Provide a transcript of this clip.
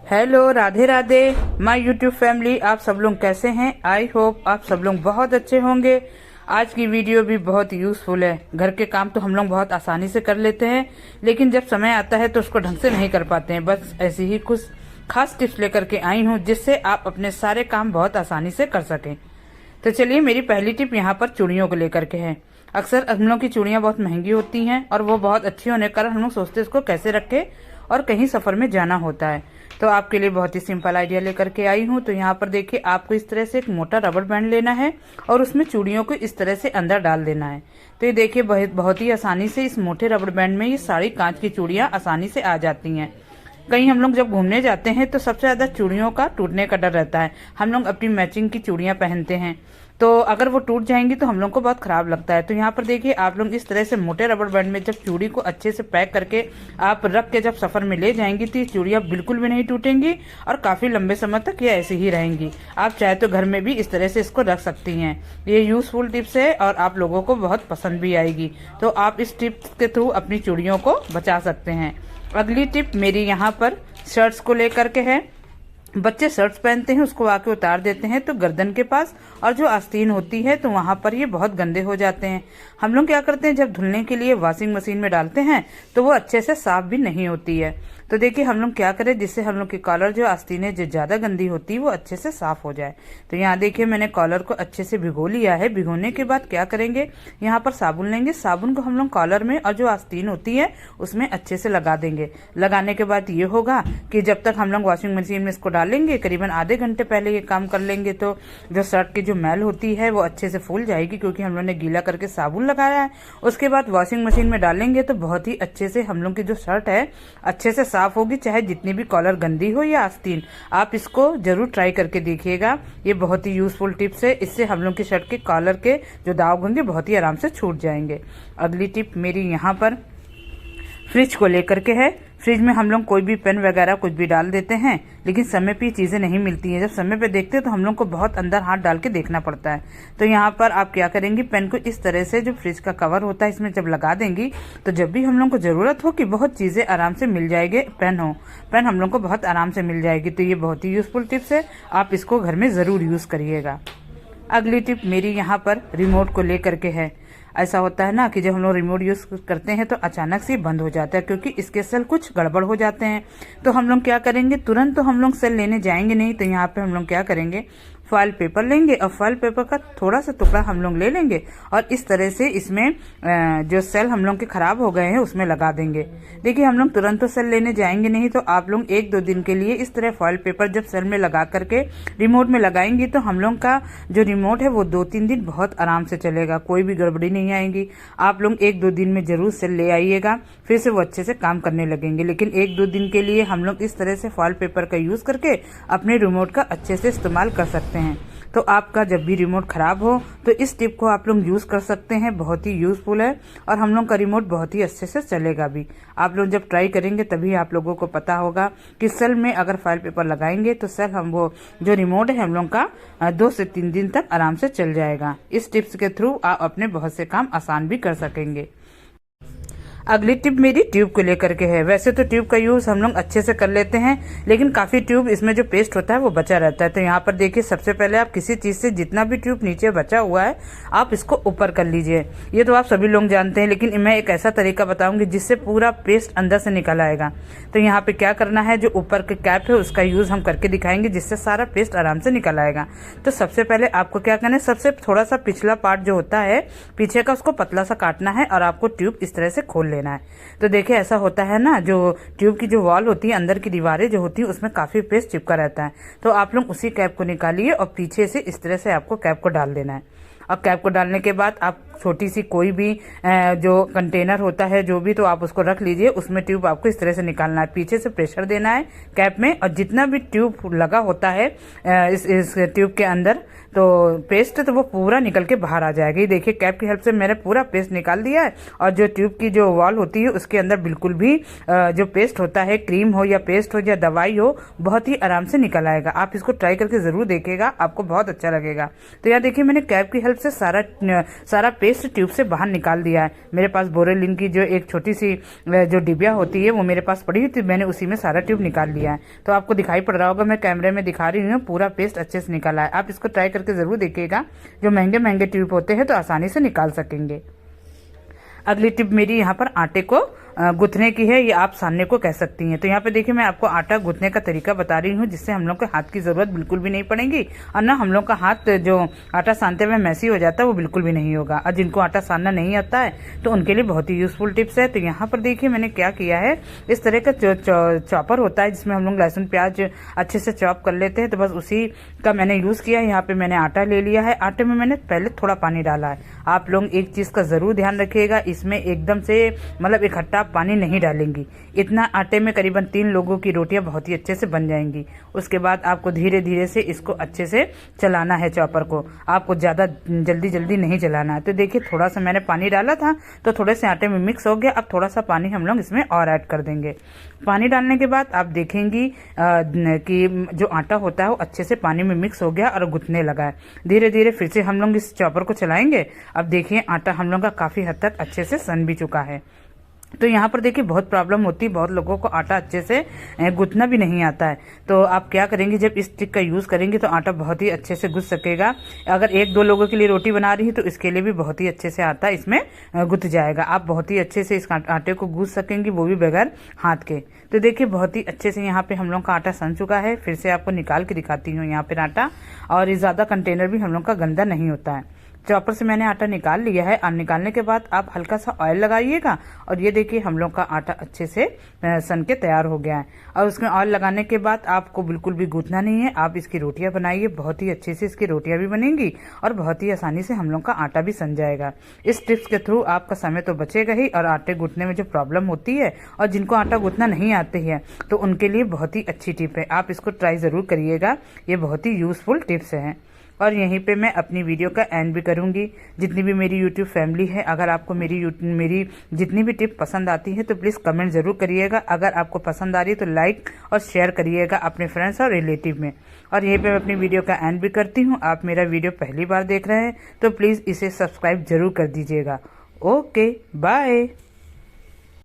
Hello, Radhe Radhe my YouTube family. आप सब लोग कैसे हैं? आई होप आप सब लोग बहुत अच्छे होंगे। आज की वीडियो भी बहुत यूजफुल है। घर के काम तो हम लोग बहुत आसानी से कर लेते हैं, लेकिन जब समय आता है तो उसको ढंग से नहीं कर पाते हैं। बस ऐसी ही कुछ खास टिप्स लेकर के आई हूँ जिससे आप अपने सारे काम बहुत आसानी से कर सकें। तो चलिए, मेरी पहली टिप यहाँ पर चूड़ियों को लेकर के है। अक्सर हम लोग की चूड़ियाँ बहुत महंगी होती हैं और वो बहुत अच्छी होने के कारण हम लोग सोचते हैं इसको कैसे रखें, और कहीं सफर में जाना होता है। तो आपके लिए बहुत ही सिंपल आइडिया लेकर के आई हूँ। तो यहाँ पर देखिए, आपको इस तरह से एक मोटा रबड़ बैंड लेना है और उसमें चूड़ियों को इस तरह से अंदर डाल देना है। तो ये देखिए, बहुत ही आसानी से इस मोटे रबड़ बैंड में ये सारी कांच की चूड़ियाँ आसानी से आ जाती हैं। कहीं हम लोग जब घूमने जाते हैं तो सबसे ज्यादा चूड़ियों का टूटने का डर रहता है। हम लोग अपनी मैचिंग की चूड़ियां पहनते हैं, तो अगर वो टूट जाएंगी तो हम लोग को बहुत खराब लगता है। तो यहाँ पर देखिए, आप लोग इस तरह से मोटे रबड़ बैंड में जब चूड़ी को अच्छे से पैक करके आप रख के जब सफर में ले जाएंगी तो ये चूड़ियां बिल्कुल भी नहीं टूटेंगी और काफी लंबे समय तक ये ऐसे ही रहेंगी। आप चाहे तो घर में भी इस तरह से इसको रख सकती हैं। ये यूजफुल टिप्स है और आप लोगों को बहुत पसंद भी आएगी। तो आप इस टिप्स के थ्रू अपनी चूड़ियों को बचा सकते हैं। अगली टिप मेरी यहाँ पर शर्ट्स को लेकर के है। बच्चे शर्ट्स पहनते हैं, उसको आके उतार देते हैं तो गर्दन के पास और जो आस्तीन होती है तो वहां पर ये बहुत गंदे हो जाते हैं। हम लोग क्या करते हैं, जब धुलने के लिए वॉशिंग मशीन में डालते हैं तो वो अच्छे से साफ भी नहीं होती है। तो देखिए, हम लोग क्या करें जिससे हम लोग की कॉलर जो आस्तीनें जो ज्यादा गंदी होती है वो अच्छे से साफ हो जाए। तो यहाँ देखिए, मैंने कॉलर को अच्छे से भिगो लिया है। भिगोने के बाद क्या करेंगे, यहाँ पर साबुन लेंगे। साबुन को हम लोग कॉलर में और जो आस्तीन होती है उसमें अच्छे से लगा देंगे। लगाने के बाद ये होगा कि जब तक हम लोग वॉशिंग मशीन में इसको डालेंगे, करीबन आधे घंटे पहले ये काम कर लेंगे तो जो शर्ट की जो मैल होती है वो अच्छे से फूल जाएगी, क्योंकि हम लोग ने गीला करके साबुन लगाया है। उसके बाद वॉशिंग मशीन में डालेंगे तो बहुत ही अच्छे से हम लोग की जो शर्ट है अच्छे से साफ होगी, चाहे जितनी भी कॉलर गंदी हो या आस्तीन। आप इसको जरूर ट्राई करके देखिएगा। ये बहुत ही यूजफुल टिप्स है। इससे हम लोग की शर्ट के कॉलर के जो दाग होंगे बहुत ही आराम से छूट जाएंगे। अगली टिप मेरी यहाँ पर फ्रिज को लेकर के है। फ्रिज में हम लोग कोई भी पेन वगैरह कुछ भी डाल देते हैं, लेकिन समय पे चीजें नहीं मिलती हैं। जब समय पे देखते हैं तो हम लोग को बहुत अंदर हाथ डाल के देखना पड़ता है। तो यहाँ पर आप क्या करेंगी, पेन को इस तरह से जो फ्रिज का कवर होता है इसमें जब लगा देंगी तो जब भी हम लोग को जरूरत हो कि बहुत चीजें आराम से मिल जाएगी, पेन हम लोग को बहुत आराम से मिल जाएगी। तो ये बहुत ही यूजफुल टिप्स है, आप इसको घर में जरूर यूज करिएगा। अगली टिप मेरी यहाँ पर रिमोट को लेकर के है। ऐसा होता है ना कि जब हम लोग रिमोट यूज करते हैं तो अचानक से बंद हो जाता है, क्योंकि इसके सेल कुछ गड़बड़ हो जाते हैं। तो हम लोग क्या करेंगे, तुरंत तो हम लोग सेल लेने जाएंगे नहीं। तो यहाँ पे हम लोग क्या करेंगे, फॉइल पेपर लेंगे और फॉइल पेपर का थोड़ा सा टुकड़ा हम लोग ले लेंगे और इस तरह से इसमें जो सेल हम लोग के खराब हो गए हैं उसमें लगा देंगे। देखिए, हम लोग तुरंत तो सेल लेने जाएंगे नहीं, तो आप लोग 1-2 दिन के लिए इस तरह फॉइल पेपर जब सेल में लगा करके रिमोट में लगाएंगी तो हम लोग का जो रिमोट है वो 2-3 दिन बहुत आराम से चलेगा, कोई भी गड़बड़ी नहीं आएगी। आप लोग 1-2 दिन में जरूर सेल ले आइएगा, फिर से वो अच्छे से काम करने लगेंगे। लेकिन 1-2 दिन के लिए हम लोग इस तरह से फॉइल पेपर का यूज करके अपने रिमोट का अच्छे से इस्तेमाल कर सकते हैं। तो आपका जब भी रिमोट खराब हो तो इस टिप को आप लोग यूज कर सकते हैं। बहुत ही यूजफुल है और हम लोग का रिमोट बहुत ही अच्छे से चलेगा भी। आप लोग जब ट्राई करेंगे तभी आप लोगों को पता होगा कि सेल में अगर फाइल पेपर लगाएंगे तो सेल हम वो जो रिमोट है हम लोग का 2 से 3 दिन तक आराम से चल जाएगा। इस टिप्स के थ्रू आप अपने बहुत से काम आसान भी कर सकेंगे। अगली टिप मेरी ट्यूब को लेकर के है। वैसे तो ट्यूब का यूज हम लोग अच्छे से कर लेते हैं, लेकिन काफी ट्यूब इसमें जो पेस्ट होता है वो बचा रहता है। तो यहाँ पर देखिए, सबसे पहले आप किसी चीज से जितना भी ट्यूब नीचे बचा हुआ है आप इसको ऊपर कर लीजिए। ये तो आप सभी लोग जानते हैं, लेकिन मैं एक ऐसा तरीका बताऊंगी जिससे पूरा पेस्ट अंदर से निकल आएगा। तो यहाँ पे क्या करना है, जो ऊपर के कैप है उसका यूज हम करके दिखाएंगे, जिससे सारा पेस्ट आराम से निकल आएगा। तो सबसे पहले आपको क्या करना है, सबसे थोड़ा सा पिछला पार्ट जो होता है पीछे का उसको पतला सा काटना है और आपको ट्यूब इस तरह से खोल लेना है। तो देखिए, ऐसा होता है ना, जो ट्यूब की जो वॉल होती है, अंदर की दीवारें जो होती है उसमें काफी पेस्ट चिपका रहता है। तो आप लोग उसी कैप को निकालिए और पीछे से इस तरह से आपको कैप को डाल देना है। और कैप को डालने के बाद आप छोटी सी कोई भी जो कंटेनर होता है जो भी, तो आप उसको रख लीजिए। उसमें ट्यूब आपको इस तरह से निकालना है, पीछे से प्रेशर देना है कैप में, और जितना भी ट्यूब लगा होता है इस ट्यूब के अंदर तो पेस्ट, तो वो पूरा निकल के बाहर आ जाएगा। ये देखिए, कैप की हेल्प से मैंने पूरा पेस्ट निकाल दिया है और जो ट्यूब की जो वॉल होती है उसके अंदर बिल्कुल भी जो पेस्ट होता है, क्रीम हो या पेस्ट हो या दवाई हो, बहुत ही आराम से निकल आएगा। आप इसको ट्राई करके जरूर देखिएगा, आपको बहुत अच्छा लगेगा। तो यहाँ देखिए, मैंने कैप की हेल्प से सारा पेस्ट ट्यूब से बाहर निकाल दिया है। मेरे पास बोरोलिन की जो एक छोटी सी जो डिबिया होती है वो मेरे पास पड़ी हुई थी, मैंने उसी में सारा ट्यूब निकाल लिया है। तो आपको दिखाई पड़ रहा होगा, मैं कैमरे में दिखा रही हूँ, पूरा पेस्ट अच्छे से निकाला है। आप इसको ट्राई करके जरूर देखिएगा, जो महंगे महंगे ट्यूब होते हैं तो आसानी से निकाल सकेंगे। अगली टिप मेरी यहाँ पर आटे को गुथने की है, ये आप सानने को कह सकती हैं। तो यहाँ पे देखिए मैं आपको आटा गुथने का तरीका बता रही हूँ, जिससे हम लोग के हाथ की जरूरत बिल्कुल भी नहीं पड़ेगी और ना हम लोग का हाथ जो आटा सानते हुए मैसी हो जाता है वो बिल्कुल भी नहीं होगा। और जिनको आटा सानना नहीं आता है तो उनके लिए बहुत ही यूजफुल टिप्स है। तो यहाँ पर देखिए मैंने क्या किया है, इस तरह का चॉपर होता है जिसमें हम लोग लहसुन प्याज अच्छे से चॉप कर लेते हैं, तो बस उसी का मैंने यूज किया है। यहाँ पे मैंने आटा ले लिया है, आटे में मैंने पहले थोड़ा पानी डाला है। आप लोग एक चीज का जरूर ध्यान रखिएगा, इसमें एकदम से मतलब इकट्ठा पानी नहीं डालेंगी। इतना आटे में करीबन 3 लोगों की रोटियां बहुत ही अच्छे से बन जाएंगी। उसके बाद आपको धीरे धीरे से इसको अच्छे से चलाना है चॉपर को, आपको ज्यादा जल्दी जल्दी नहीं चलाना है। तो देखिए थोड़ा सा मैंने पानी डाला था तो थोड़े से आटे में मिक्स हो गया। अब थोड़ा सा पानी हम लोग इसमें और ऐड कर देंगे। पानी डालने के बाद आप देखेंगी कि जो आटा होता है वो अच्छे से पानी में मिक्स हो गया और गुथने लगा है। धीरे धीरे फिर से हम लोग इस चॉपर को चलाएंगे। अब देखिए आटा हम लोग का काफी हद तक अच्छे से सन भी चुका है। तो यहाँ पर देखिए बहुत प्रॉब्लम होती है, बहुत लोगों को आटा अच्छे से गुथना भी नहीं आता है। तो आप क्या करेंगे, जब इस ट्रिक का यूज करेंगे तो आटा बहुत ही अच्छे से गुथ सकेगा। अगर 1-2 लोगों के लिए रोटी बना रही है तो इसके लिए भी बहुत ही अच्छे से आटा इसमें गुथ जाएगा। आप बहुत ही अच्छे से इस आटे को गूंथ सकेंगी, वो भी बगैर हाथ के। तो देखिए बहुत ही अच्छे से यहाँ पे हम लोग का आटा सन चुका है। फिर से आपको निकाल के दिखाती हूँ यहाँ पे आटा, और ये ज्यादा कंटेनर भी हम लोग का गंदा नहीं होता है। चॉपर से मैंने आटा निकाल लिया है। अब निकालने के बाद आप हल्का सा ऑयल लगाइएगा और ये देखिए हम लोग का आटा अच्छे से सन के तैयार हो गया है। और उसमें ऑयल लगाने के बाद आपको बिल्कुल भी गूंथना नहीं है, आप इसकी रोटियां बनाइए, बहुत ही अच्छे से इसकी रोटियां भी बनेंगी और बहुत ही आसानी से हम लोग का आटा भी सन जाएगा। इस टिप्स के थ्रू आपका समय तो बचेगा ही, और आटे गूंथने में जो प्रॉब्लम होती है और जिनको आटा गूंथना नहीं आती है तो उनके लिए बहुत ही अच्छी टिप है। आप इसको ट्राई जरूर करिएगा, ये बहुत ही यूजफुल टिप्स हैं। और यहीं पे मैं अपनी वीडियो का एंड भी करूंगी। जितनी भी मेरी यूट्यूब फैमिली है, अगर आपको मेरी जितनी भी टिप पसंद आती है तो प्लीज़ कमेंट ज़रूर करिएगा। अगर आपको पसंद आ रही है तो लाइक और शेयर करिएगा अपने फ्रेंड्स और रिलेटिव में। और यहीं पे मैं अपनी वीडियो का एंड भी करती हूँ। आप मेरा वीडियो पहली बार देख रहे हैं तो प्लीज़ इसे सब्सक्राइब जरूर कर दीजिएगा। Okay bye.